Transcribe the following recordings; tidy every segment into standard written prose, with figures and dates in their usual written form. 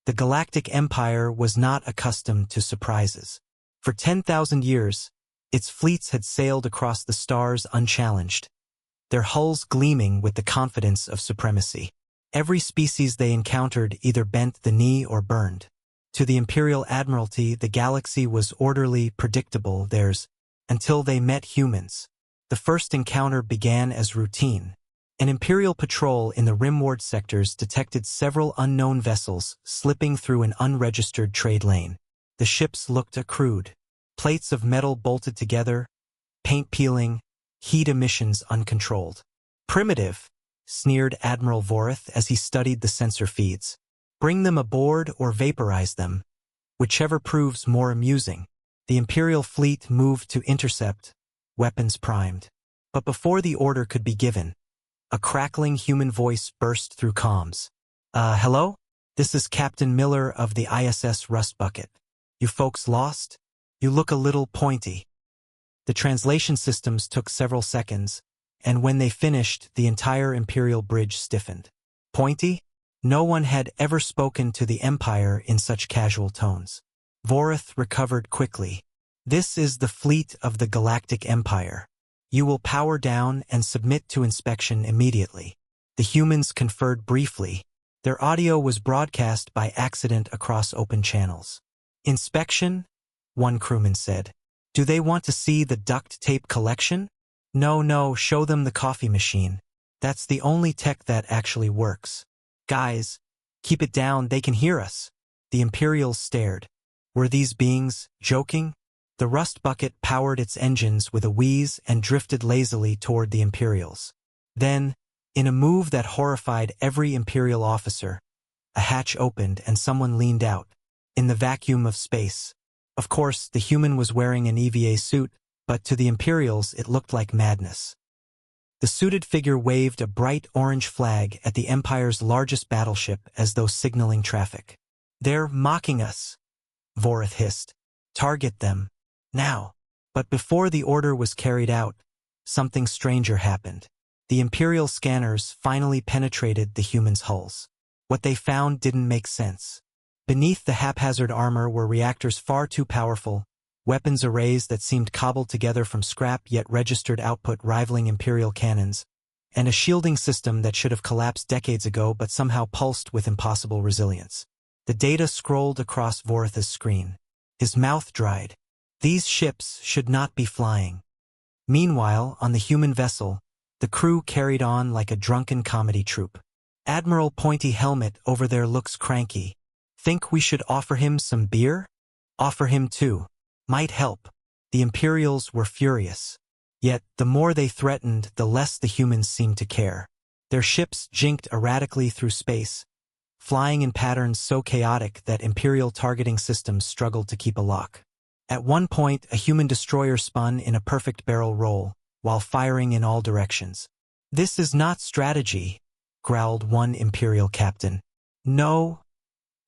The Galactic Empire was not accustomed to surprises. For 10,000 years, its fleets had sailed across the stars unchallenged, their hulls gleaming with the confidence of supremacy. Every species they encountered either bent the knee or burned. To the Imperial Admiralty, the galaxy was orderly, predictable, theirs, until they met humans. The first encounter began as routine. An Imperial patrol in the rimward sectors detected several unknown vessels slipping through an unregistered trade lane. The ships looked crude. Plates of metal bolted together, paint peeling, heat emissions uncontrolled. Primitive, sneered Admiral Vorith as he studied the sensor feeds. Bring them aboard or vaporize them, whichever proves more amusing. The Imperial fleet moved to intercept, weapons primed. But before the order could be given, a crackling human voice burst through comms. Hello? This is Captain Miller of the ISS Rust Bucket. You folks lost? You look a little pointy. The translation systems took several seconds, and when they finished, the entire Imperial bridge stiffened. Pointy? No one had ever spoken to the Empire in such casual tones. Vorith recovered quickly. This is the fleet of the Galactic Empire. You will power down and submit to inspection immediately. The humans conferred briefly. Their audio was broadcast by accident across open channels. Inspection? One crewman said. Do they want to see the duct tape collection? No, show them the coffee machine. That's the only tech that actually works. Guys, keep it down, they can hear us. The Imperials stared. Were these beings joking? The Rust Bucket powered its engines with a wheeze and drifted lazily toward the Imperials. Then, in a move that horrified every Imperial officer, a hatch opened and someone leaned out. In the vacuum of space. Of course, the human was wearing an EVA suit, but to the Imperials it looked like madness. The suited figure waved a bright orange flag at the Empire's largest battleship as though signaling traffic. They're mocking us, Vorith hissed. Target them. Now. But before the order was carried out, something stranger happened. The Imperial scanners finally penetrated the humans' hulls. What they found didn't make sense. Beneath the haphazard armor were reactors far too powerful, weapons arrays that seemed cobbled together from scrap yet registered output rivaling Imperial cannons, and a shielding system that should have collapsed decades ago but somehow pulsed with impossible resilience. The data scrolled across Vorith's screen. His mouth dried. These ships should not be flying. Meanwhile, on the human vessel, the crew carried on like a drunken comedy troupe. Admiral Pointy Helmet over there looks cranky. Think we should offer him some beer? Offer him too. Might help. The Imperials were furious. Yet, the more they threatened, the less the humans seemed to care. Their ships jinked erratically through space, flying in patterns so chaotic that Imperial targeting systems struggled to keep a lock. At one point, a human destroyer spun in a perfect barrel roll, while firing in all directions. This is not strategy, growled one Imperial captain. No,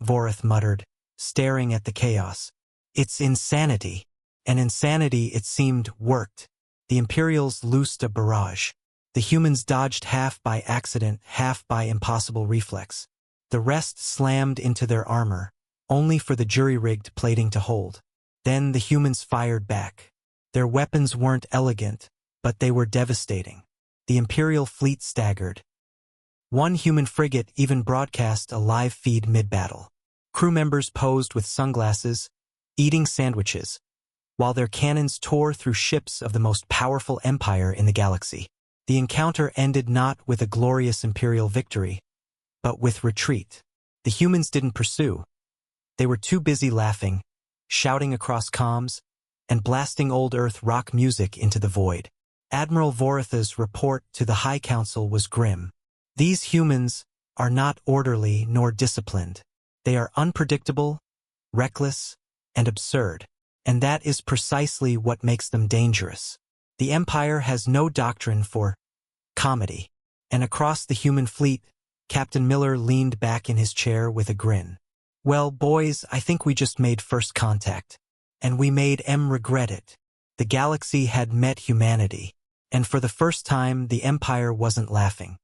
Vorith muttered, staring at the chaos. It's insanity. And insanity, it seemed, worked. The Imperials loosed a barrage. The humans dodged half by accident, half by impossible reflex. The rest slammed into their armor, only for the jury-rigged plating to hold. Then the humans fired back. Their weapons weren't elegant, but they were devastating. The Imperial fleet staggered. One human frigate even broadcast a live feed mid-battle. Crew members posed with sunglasses, eating sandwiches, while their cannons tore through ships of the most powerful empire in the galaxy. The encounter ended not with a glorious Imperial victory, but with retreat. The humans didn't pursue. They were too busy laughing, shouting across comms, and blasting old Earth rock music into the void. Admiral Vorith's report to the High Council was grim. These humans are not orderly nor disciplined. They are unpredictable, reckless, and absurd. And that is precisely what makes them dangerous. The Empire has no doctrine for comedy. And across the human fleet, Captain Miller leaned back in his chair with a grin. Well, boys, I think we just made first contact. And we made M regret it. The galaxy had met humanity. And for the first time, the Empire wasn't laughing.